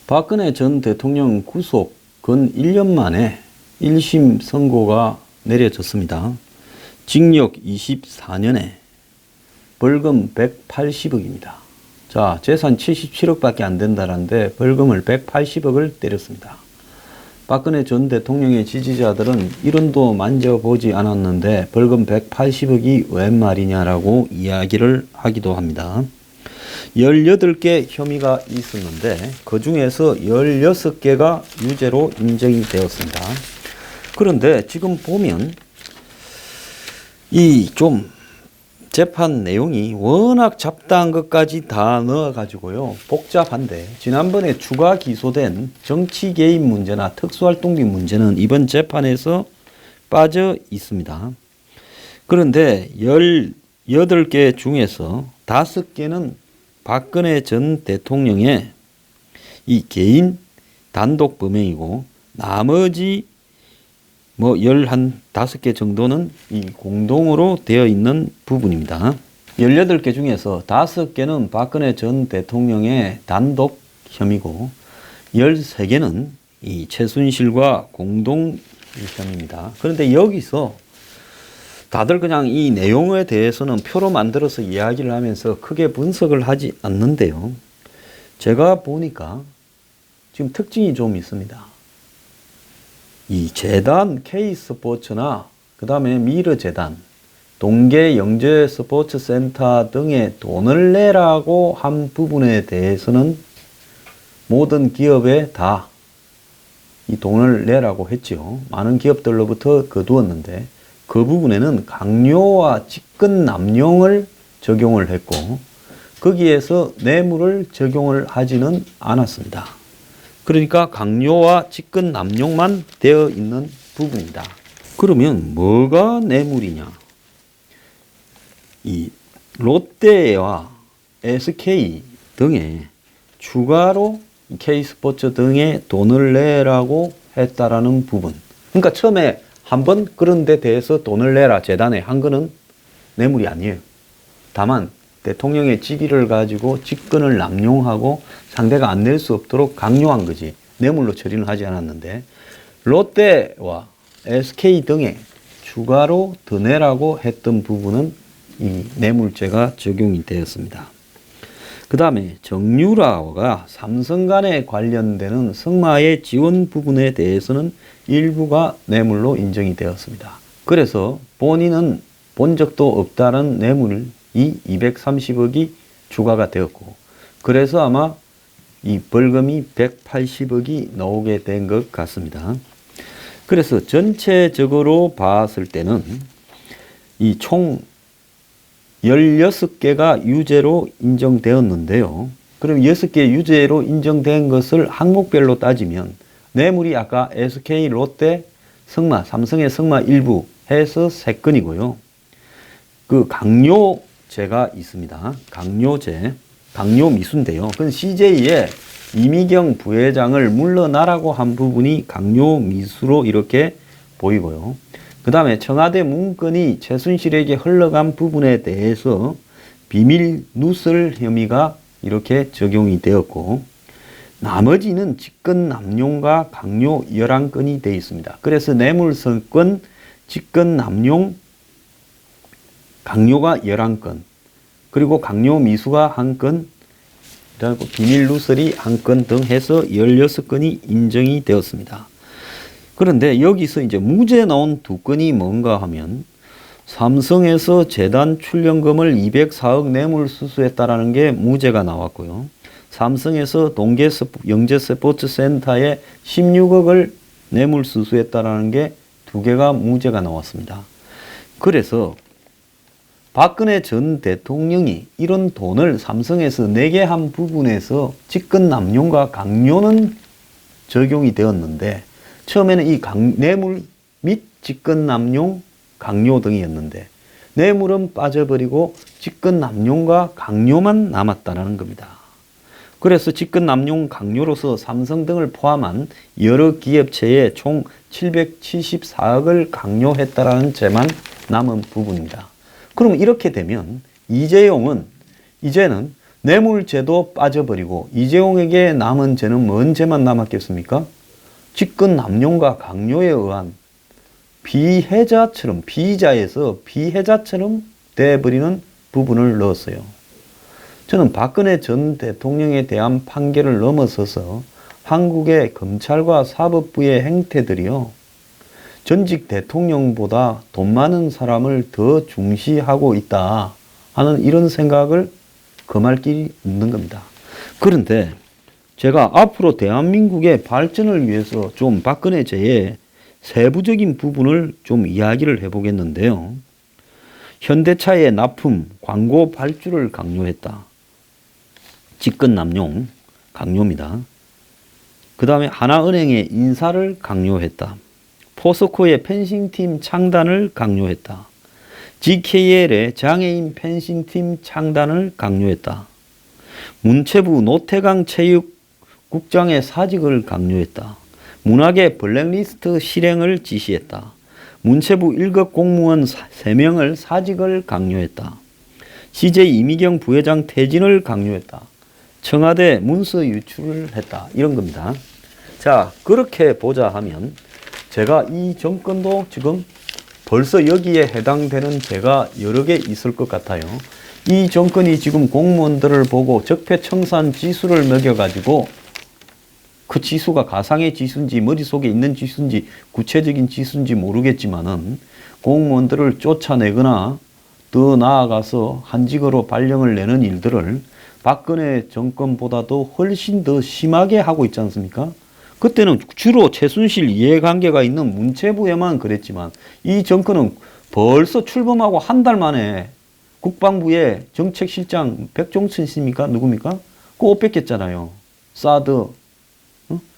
박근혜 전 대통령 구속 근 1년 만에 1심 선고가 내려졌습니다. 징역 24년에 벌금 180억입니다. 자, 재산 77억밖에 안 된다는데 벌금을 180억을 때렸습니다. 박근혜 전 대통령의 지지자들은 1원도 만져보지 않았는데 벌금 180억이 웬 말이냐라고 이야기를 하기도 합니다. 18개 혐의가 있었는데 그 중에서 16개가 유죄로 인정이 되었습니다. 그런데 지금 보면 이 좀 재판 내용이 워낙 잡다한 것까지 다 넣어가지고요. 복잡한데 지난번에 추가 기소된 정치 개입 문제나 특수활동비 문제는 이번 재판에서 빠져 있습니다. 그런데 18개 중에서 5개는 박근혜 전 대통령의 이 개인 단독 범행이고 나머지 15개 정도는 이 공동으로 되어 있는 부분입니다. 18개 중에서 5개는 박근혜 전 대통령의 단독 혐의고 13개는 이 최순실과 공동 혐의입니다. 그런데 여기서 다들 그냥 이 내용에 대해서는 표로 만들어서 이야기를 하면서 크게 분석을 하지 않는데요. 제가 보니까 지금 특징이 좀 있습니다. 이 재단 K스포츠나 그 다음에 미르재단, 동계영재스포츠센터 등의 돈을 내라고 한 부분에 대해서는 모든 기업에 다 이 돈을 내라고 했죠. 많은 기업들로부터 거두었는데 그 부분에는 강요와 직권남용을 적용을 했고 거기에서 뇌물을 적용을 하지는 않았습니다. 그러니까 강요와 직권남용만 되어 있는 부분이다. 그러면 뭐가 뇌물이냐? 이 롯데와 SK 등에 추가로 K스포츠 등에 돈을 내라고 했다라는 부분. 그러니까 처음에 한번 그런 데 대해서 돈을 내라 재단에 한 거는 뇌물이 아니에요. 다만 대통령의 직위를 가지고 직권을 남용하고 상대가 안 낼 수 없도록 강요한 거지. 뇌물로 처리는 하지 않았는데 롯데와 SK 등에 추가로 더 내라고 했던 부분은 이 뇌물죄가 적용이 되었습니다. 그 다음에 정유라가 삼성 간에 관련되는 승마의 지원 부분에 대해서는 일부가 뇌물로 인정이 되었습니다. 그래서 본인은 본 적도 없다는 뇌물이 230억이 추가가 되었고 그래서 아마 이 벌금이 180억이 나오게 된 것 같습니다. 그래서 전체적으로 봤을 때는 이 총 16개가 유죄로 인정되었는데요. 그럼 6개 유죄로 인정된 것을 항목별로 따지면 뇌물이 아까 SK, 롯데, 승마, 삼성의 승마 일부 해서 3건이고요. 그 강요죄가 있습니다. 강요죄, 강요미수인데요. 그건 CJ의 이미경 부회장을 물러나라고 한 부분이 강요미수로 이렇게 보이고요. 그 다음에 청와대 문건이 최순실에게 흘러간 부분에 대해서 비밀 누설 혐의가 이렇게 적용이 되었고 나머지는 직권남용과 강요 11건이 되어 있습니다. 그래서 뇌물선권, 직권남용, 강요가 11건, 그리고 강요 미수가 1건, 그리고 비밀 누설이 1건 등 해서 16건이 인정이 되었습니다. 그런데 여기서 이제 무죄 나온 2건이 뭔가 하면 삼성에서 재단 출연금을 204억 뇌물 수수했다라는 게 무죄가 나왔고요. 삼성에서 동계영재스포츠센터에 16억을 뇌물 수수했다라는 게 2개가 무죄가 나왔습니다. 그래서 박근혜 전 대통령이 이런 돈을 삼성에서 내게 한 부분에서 직권남용과 강요는 적용이 되었는데 처음에는 이 뇌물 및 직권남용, 강요 등이었는데 뇌물은 빠져버리고 직권남용과 강요만 남았다는 겁니다. 그래서 직권남용, 강요로서 삼성 등을 포함한 여러 기업체에 총 774억을 강요했다라는 죄만 남은 부분입니다. 그럼 이렇게 되면 이재용은 이제는 뇌물죄도 빠져버리고 이재용에게 남은 죄는 뭔 죄만 남았겠습니까? 직권 남용과 강요에 의한 피해자처럼, 피의자에서 피해자처럼 돼버리는 부분을 넣었어요. 저는 박근혜 전 대통령에 대한 판결을 넘어서서 한국의 검찰과 사법부의 행태들이요, 전직 대통령보다 돈 많은 사람을 더 중시하고 있다 하는 이런 생각을 금할 길이 없는 겁니다. 그런데 제가 앞으로 대한민국의 발전을 위해서 좀 박근혜제의 세부적인 부분을 좀 이야기를 해보겠는데요. 현대차의 납품, 광고 발주를 강요했다. 직권 남용, 강요입니다. 그 다음에 하나은행의 인사를 강요했다. 포스코의 펜싱팀 창단을 강요했다. GKL의 장애인 펜싱팀 창단을 강요했다. 문체부 노태강 체육국장의 사직을 강요했다. 문학의 블랙리스트 실행을 지시했다. 문체부 1급 공무원 3명을 사직을 강요했다. CJ 이미경 부회장 퇴진을 강요했다. 청와대 문서 유출을 했다. 이런 겁니다. 자, 그렇게 보자 하면 제가 이 정권도 지금 벌써 여기에 해당되는 죄가 여러 개 있을 것 같아요. 이 정권이 지금 공무원들을 보고 적폐청산 지수를 매겨가지고 그 지수가 가상의 지수인지 머릿속에 있는 지수인지 구체적인 지수인지 모르겠지만은 공무원들을 쫓아내거나 더 나아가서 한직으로 발령을 내는 일들을 박근혜 정권보다도 훨씬 더 심하게 하고 있지 않습니까? 그때는 주로 최순실 이해관계가 있는 문체부에만 그랬지만 이 정권은 벌써 출범하고 한 달 만에 국방부의 정책실장 백종천 씨입니까? 누굽니까? 그거 옷 뺏겼잖아요. 사드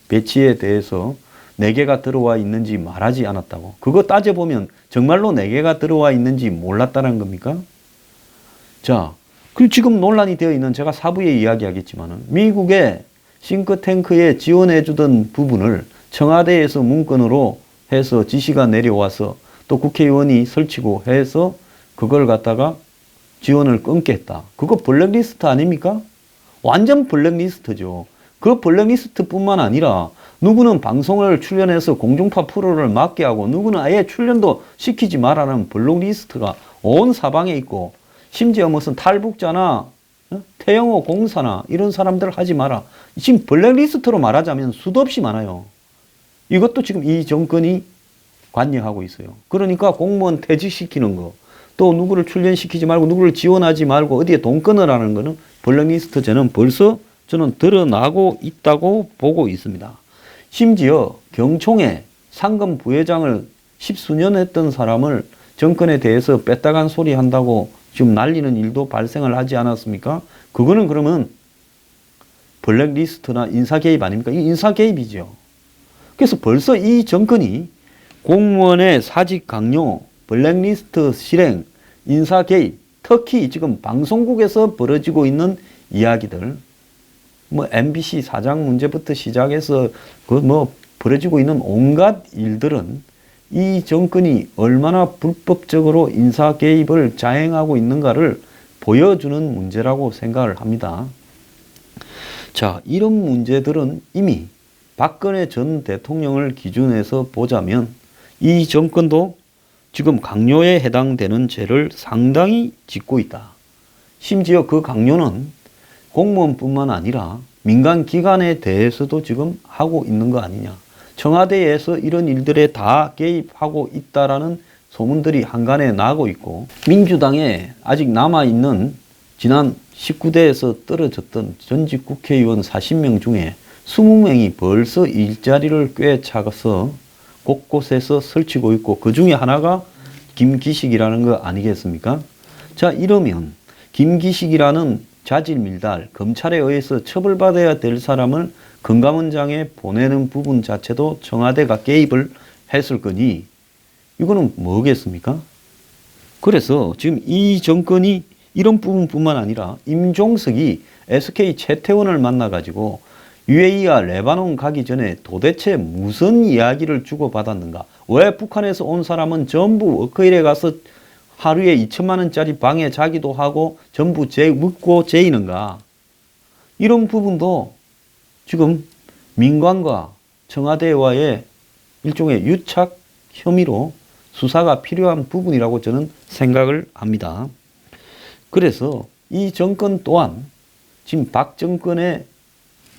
배치에 대해서 4개가 들어와 있는지 말하지 않았다고. 그거 따져보면 정말로 4개가 들어와 있는지 몰랐다는 겁니까? 자, 그리고 지금 논란이 되어 있는, 제가 사부에 이야기하겠지만은 미국의 싱크탱크에 지원해주던 부분을 청와대에서 문건으로 해서 지시가 내려와서 또 국회의원이 설치고 해서 그걸 갖다가 지원을 끊게 했다. 그거 블랙리스트 아닙니까? 완전 블랙리스트죠. 그 블랙리스트뿐만 아니라 누구는 방송을 출연해서 공중파 프로를 맡게 하고 누구는 아예 출연도 시키지 말라는 블랙리스트가 온 사방에 있고, 심지어 무슨 탈북자나 태영호 공사나 이런 사람들 하지 마라. 지금 블랙리스트로 말하자면 수도 없이 많아요. 이것도 지금 이 정권이 관여하고 있어요. 그러니까 공무원 퇴직시키는 거, 또 누구를 출연시키지 말고 누구를 지원하지 말고 어디에 돈 끊으라는 거는 블랙리스트죄는 벌써 저는 드러나고 있다고 보고 있습니다. 심지어 경총회 상금 부회장을 10수년 했던 사람을 정권에 대해서 뺐다간 소리 한다고 지금 날리는 일도 발생을 하지 않았습니까? 그거는 그러면 블랙리스트나 인사 개입 아닙니까? 이 인사 개입이죠. 그래서 벌써 이 정권이 공무원의 사직 강요, 블랙리스트 실행, 인사 개입, 특히 지금 방송국에서 벌어지고 있는 이야기들, 뭐 MBC 사장 문제부터 시작해서 그 뭐 벌어지고 있는 온갖 일들은 이 정권이 얼마나 불법적으로 인사 개입을 자행하고 있는가를 보여주는 문제라고 생각을 합니다. 자, 이런 문제들은 이미 박근혜 전 대통령을 기준해서 보자면 이 정권도 지금 강요에 해당되는 죄를 상당히 짓고 있다. 심지어 그 강요는 공무원뿐만 아니라 민간 기관에 대해서도 지금 하고 있는 거 아니냐. 청와대에서 이런 일들에 다 개입하고 있다라는 소문들이 한간에 나고 있고, 민주당에 아직 남아있는 지난 19대에서 떨어졌던 전직 국회의원 40명 중에 20명이 벌써 일자리를 꿰차서 곳곳에서 설치고 있고, 그 중에 하나가 김기식이라는 거 아니겠습니까? 자, 이러면 김기식이라는 자질밀달, 검찰에 의해서 처벌받아야 될 사람을 금감원장에 보내는 부분 자체도 청와대가 개입을 했을 거니 이거는 뭐겠습니까? 그래서 지금 이 정권이 이런 부분뿐만 아니라 임종석이 SK 최태원을 만나가지고 UAE와 레바논 가기 전에 도대체 무슨 이야기를 주고받았는가? 왜 북한에서 온 사람은 전부 워크힐에 가서 하루에 2천만 원짜리 방에 자기도 하고 전부 묵고 재이는가? 이런 부분도 지금 민관과 청와대와의 일종의 유착 혐의로 수사가 필요한 부분이라고 저는 생각을 합니다. 그래서 이 정권 또한 지금 박 정권에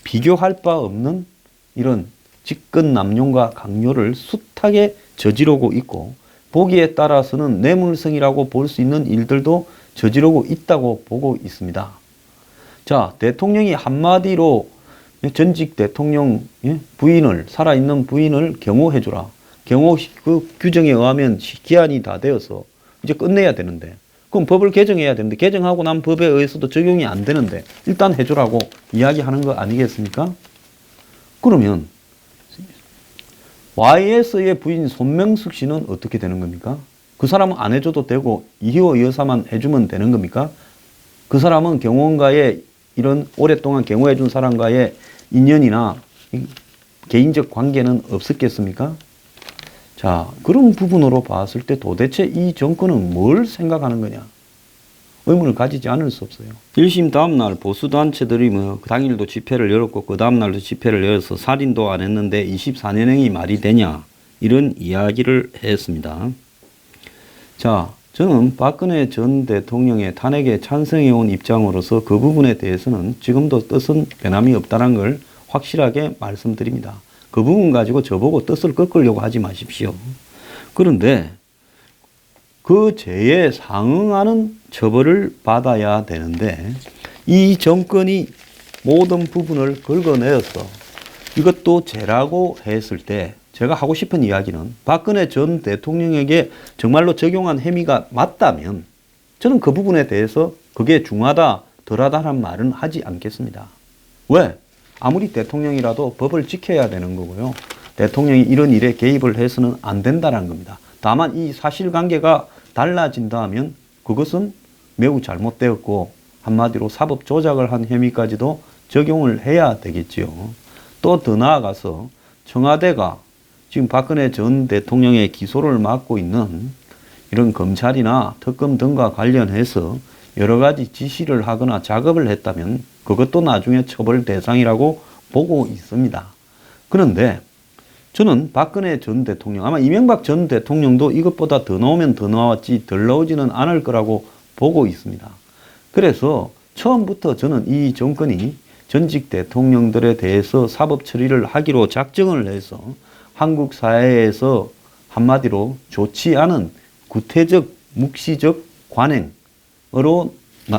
비교할 바 없는 이런 직권 남용과 강요를 숱하게 저지르고 있고, 보기에 따라서는 뇌물성이라고 볼 수 있는 일들도 저지르고 있다고 보고 있습니다. 자, 대통령이 한마디로 전직 대통령 부인을, 살아있는 부인을 경호해주라. 경호 그 규정에 의하면 기한이 다 되어서 이제 끝내야 되는데, 그럼 법을 개정해야 되는데, 개정하고 난 법에 의해서도 적용이 안 되는데 일단 해주라고 이야기하는 거 아니겠습니까? 그러면 YS의 부인 손명숙 씨는 어떻게 되는 겁니까? 그 사람은 안 해줘도 되고 이희호 여사만 해주면 되는 겁니까? 그 사람은 경호원과의 이런 오랫동안 경호해준 사람과의 인연이나 개인적 관계는 없었겠습니까? 자, 그런 부분으로 봤을 때 도대체 이 정권은 뭘 생각하는 거냐? 의문을 가지지 않을 수 없어요. 1심 다음날 보수단체들이 그 당일도 집회를 열었고 그 다음날도 집회를 열어서 살인도 안 했는데 24년형이 말이 되냐, 이런 이야기를 했습니다. 자, 저는 박근혜 전 대통령의 탄핵에 찬성해온 입장으로서 그 부분에 대해서는 지금도 뜻은 변함이 없다는 걸 확실하게 말씀드립니다. 그 부분 가지고 저보고 뜻을 꺾으려고 하지 마십시오. 그런데 그 죄에 상응하는 처벌을 받아야 되는데, 이 정권이 모든 부분을 긁어내어서 이것도 죄라고 했을 때 제가 하고 싶은 이야기는, 박근혜 전 대통령에게 정말로 적용한 혐의가 맞다면 저는 그 부분에 대해서 그게 중하다 덜하다는 말은 하지 않겠습니다. 왜? 아무리 대통령이라도 법을 지켜야 되는 거고요. 대통령이 이런 일에 개입을 해서는 안 된다는 겁니다. 다만 이 사실관계가 달라진다면 그것은 매우 잘못되었고, 한마디로 사법 조작을 한 혐의까지도 적용을 해야 되겠지요. 또 더 나아가서 청와대가 지금 박근혜 전 대통령의 기소를 맡고 있는 이런 검찰이나 특검 등과 관련해서 여러 가지 지시를 하거나 작업을 했다면 그것도 나중에 처벌 대상이라고 보고 있습니다. 그런데 저는 박근혜 전 대통령, 아마 이명박 전 대통령도 이것보다 더 나오면 더 나왔지 덜 나오지는 않을 거라고 보고 있습니다. 그래서 처음부터 저는 이 정권이 전직 대통령들에 대해서 사법 처리를 하기로 작정을 해서 한국 사회에서 한마디로 좋지 않은 구태적, 묵시적 관행으로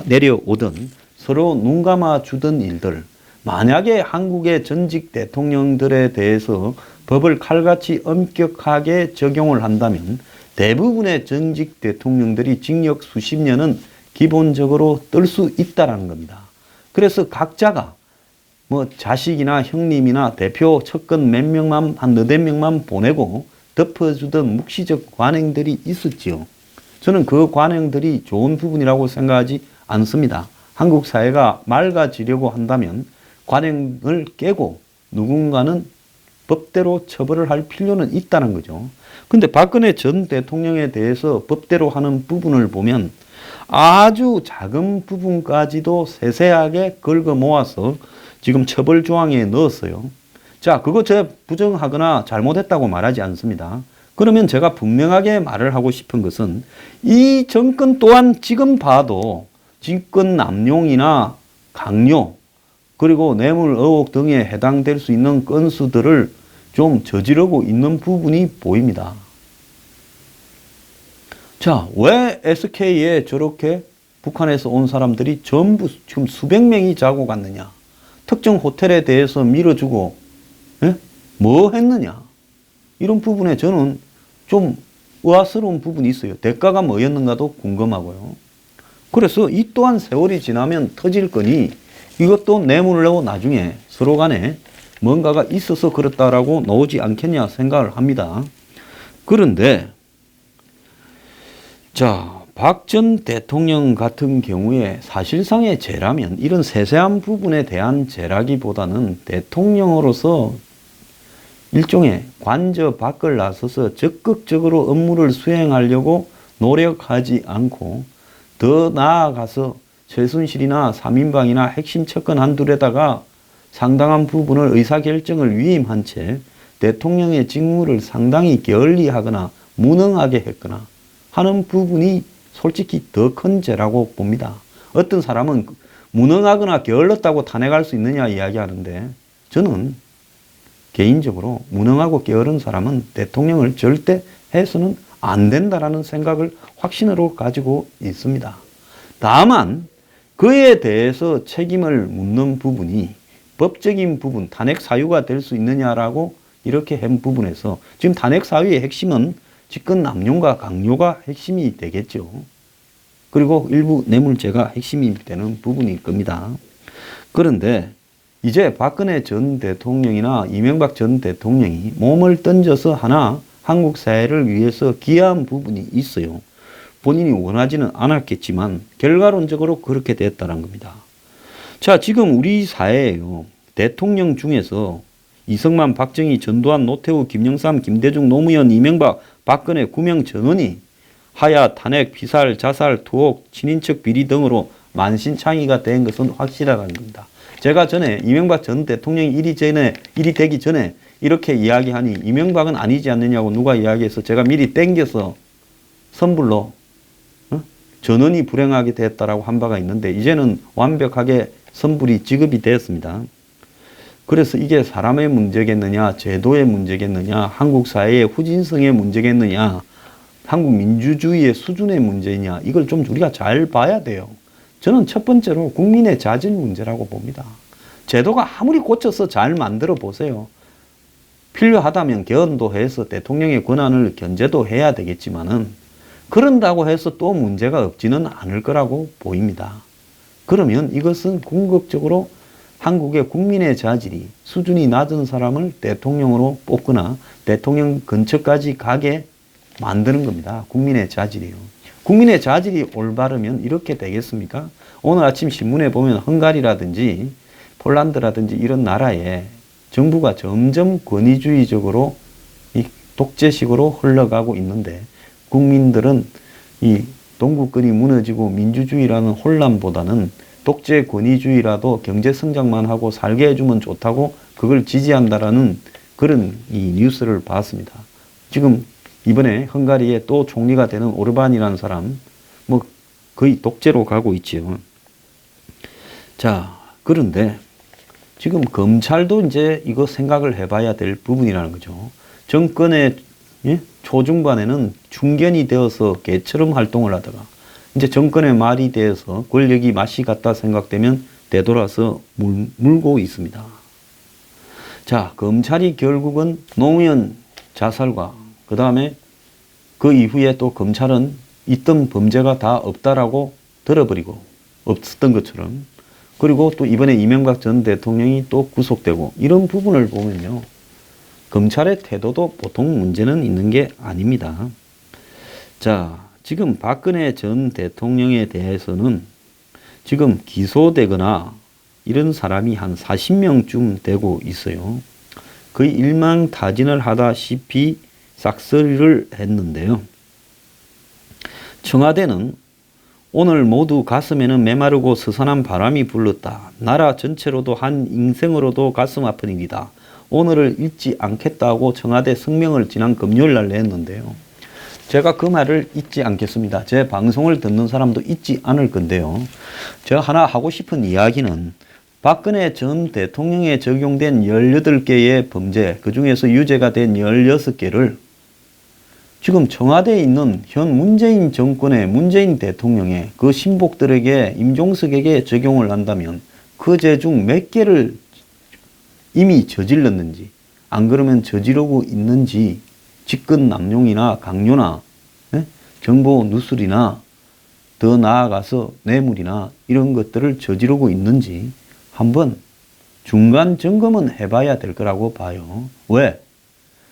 내려오던, 서로 눈 감아주던 일들, 만약에 한국의 전직 대통령들에 대해서 법을 칼같이 엄격하게 적용을 한다면 대부분의 전직 대통령들이 징역 수십 년은 기본적으로 뜰 수 있다는 겁니다. 그래서 각자가 자식이나 형님이나 대표 측근 몇 명만, 한 너댓 명만 보내고 덮어주던 묵시적 관행들이 있었지요. 저는 그 관행들이 좋은 부분이라고 생각하지 않습니다. 한국 사회가 맑아지려고 한다면 관행을 깨고 누군가는 법대로 처벌을 할 필요는 있다는 거죠. 근데 박근혜 전 대통령에 대해서 법대로 하는 부분을 보면 아주 작은 부분까지도 세세하게 긁어 모아서 지금 처벌 조항에 넣었어요. 자, 그거 제가 부정하거나 잘못했다고 말하지 않습니다. 그러면 제가 분명하게 말을 하고 싶은 것은 이 정권 또한 지금 봐도 직권 남용이나 강요, 그리고 뇌물 의혹 등에 해당될 수 있는 건수들을 좀 저지르고 있는 부분이 보입니다. 자, 왜 SK에 저렇게 북한에서 온 사람들이 전부 지금 수백 명이 자고 갔느냐? 특정 호텔에 대해서 밀어주고, 뭐 했느냐? 이런 부분에 저는 좀 의아스러운 부분이 있어요. 대가가 뭐였는가도 궁금하고요. 그래서 이 또한 세월이 지나면 터질 거니 이것도 뇌물을 내고 나중에 서로 간에 뭔가가 있어서 그렇다라고 나오지 않겠냐 생각을 합니다. 그런데 자, 박 전 대통령 같은 경우에 사실상의 죄라면 이런 세세한 부분에 대한 죄라기보다는 대통령으로서 일종의 관저 밖을 나서서 적극적으로 업무를 수행하려고 노력하지 않고 더 나아가서 최순실이나 3인방이나 핵심 측근 한둘에다가 상당한 부분을 의사결정을 위임한 채 대통령의 직무를 상당히 게을리하거나 무능하게 했거나 하는 부분이 솔직히 더 큰 죄라고 봅니다. 어떤 사람은 무능하거나 게을렀다고 탄핵할 수 있느냐 이야기하는데 저는 개인적으로 무능하고 게으른 사람은 대통령을 절대 해서는 안 된다라는 생각을 확신으로 가지고 있습니다. 다만 그에 대해서 책임을 묻는 부분이 법적인 부분, 탄핵 사유가 될 수 있느냐라고 이렇게 한 부분에서 지금 탄핵 사유의 핵심은 직권 남용과 강요가 핵심이 되겠죠. 그리고 일부 뇌물죄가 핵심이 되는 부분일 겁니다. 그런데 이제 박근혜 전 대통령이나 이명박 전 대통령이 몸을 던져서 하나 한국 사회를 위해서 기여한 부분이 있어요. 본인이 원하지는 않았겠지만 결과론적으로 그렇게 됐다는 겁니다. 자, 지금 우리 사회에요. 대통령 중에서 이승만, 박정희, 전두환, 노태우, 김영삼, 김대중, 노무현, 이명박, 박근혜 9명 전원이 하야, 탄핵, 피살, 자살, 투옥, 친인척 비리 등으로 만신창이가 된 것은 확실하다는 겁니다. 제가 전에 이명박 전 대통령이 일이 되기 전에 이렇게 이야기하니 이명박은 아니지 않느냐고 누가 이야기해서 제가 미리 땡겨서 선불로 전원이 불행하게 됐다라고 한 바가 있는데 이제는 완벽하게 선불이 지급이 되었습니다. 그래서 이게 사람의 문제겠느냐, 제도의 문제겠느냐, 한국 사회의 후진성의 문제겠느냐, 한국 민주주의의 수준의 문제냐, 이걸 좀 우리가 잘 봐야 돼요. 저는 첫 번째로 국민의 자질 문제라고 봅니다. 제도가 아무리 고쳐서 잘 만들어 보세요. 필요하다면 개헌도 해서 대통령의 권한을 견제도 해야 되겠지만은 그런다고 해서 또 문제가 없지는 않을 거라고 보입니다. 그러면 이것은 궁극적으로 한국의 국민의 자질이 수준이 낮은 사람을 대통령으로 뽑거나 대통령 근처까지 가게 만드는 겁니다. 국민의 자질이요. 국민의 자질이 올바르면 이렇게 되겠습니까? 오늘 아침 신문에 보면 헝가리라든지 폴란드라든지 이런 나라에 정부가 점점 권위주의적으로 이 독재식으로 흘러가고 있는데 국민들은 이 동구권이 무너지고 민주주의라는 혼란보다는 독재 권위주의라도 경제 성장만 하고 살게 해주면 좋다고 그걸 지지한다라는 그런 이 뉴스를 봤습니다. 지금 이번에 헝가리에 또 총리가 되는 오르반이라는 사람 뭐 거의 독재로 가고 있지요. 자, 그런데 지금 검찰도 이제 이거 생각을 해봐야 될 부분이라는 거죠. 정권의 초중반에는 중견이 되어서 개처럼 활동을 하다가 이제 정권의 말이 되어서 권력이 맛이 같다 생각되면 되돌아서 물고 있습니다. 자, 검찰이 결국은 노무현 자살과 그 다음에 그 이후에 또 검찰은 있던 범죄가 다 없다라고 들어버리고 없었던 것처럼 그리고 또 이번에 이명박 전 대통령이 또 구속되고 이런 부분을 보면요. 검찰의 태도도 보통 문제는 있는 게 아닙니다. 자, 지금 박근혜 전 대통령에 대해서는 지금 기소되거나 이런 사람이 한 40명쯤 되고 있어요. 거의 일망타진을 하다시피 싹쓸이를 했는데요. 청와대는 오늘 모두 가슴에는 메마르고 스산한 바람이 불렀다. 나라 전체로도 한 인생으로도 가슴 아픈 일이다. 오늘을 잊지 않겠다고 청와대 성명을 지난 금요일 날 냈는데요. 제가 그 말을 잊지 않겠습니다. 제 방송을 듣는 사람도 잊지 않을 건데요. 제가 하나 하고 싶은 이야기는 박근혜 전 대통령에 적용된 18개의 범죄, 그 중에서 유죄가 된 16개를 지금 청와대에 있는 현 문재인 정권의 문재인 대통령의 그 신복들에게 임종석에게 적용을 한다면 그 죄 중 몇 개를 이미 저질렀는지 안 그러면 저지르고 있는지 직권 남용이나 강요나 정보 누설이나 더 나아가서 뇌물이나 이런 것들을 저지르고 있는지 한번 중간 점검은 해봐야 될 거라고 봐요. 왜?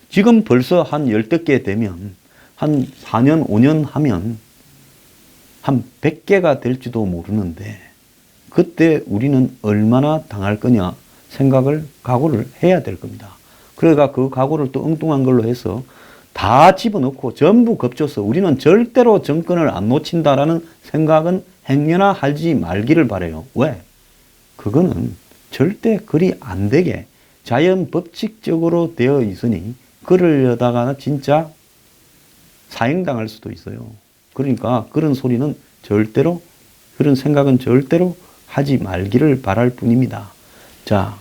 지금 벌써 한 10개 되면 한 4년, 5년 하면 한 100개가 될지도 모르는데 그때 우리는 얼마나 당할 거냐 각오를 해야 될 겁니다. 그러니까 그 각오를 또 엉뚱한 걸로 해서 다 집어넣고 전부 겁줘서 우리는 절대로 정권을 안 놓친다라는 생각은 행여나 하지 말기를 바래요. 왜? 그거는 절대 그리 안 되게 자연 법칙적으로 되어 있으니 그러려다가 진짜 사형당할 수도 있어요. 그러니까 그런 소리는 절대로, 그런 생각은 절대로 하지 말기를 바랄 뿐입니다. 자,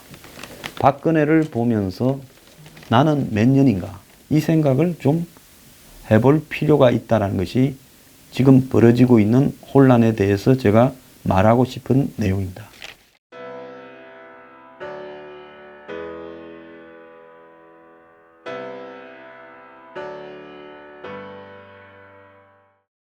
박근혜를 보면서 나는 몇 년인가 이 생각을 좀 해볼 필요가 있다는 것이 지금 벌어지고 있는 혼란에 대해서 제가 말하고 싶은 내용입니다.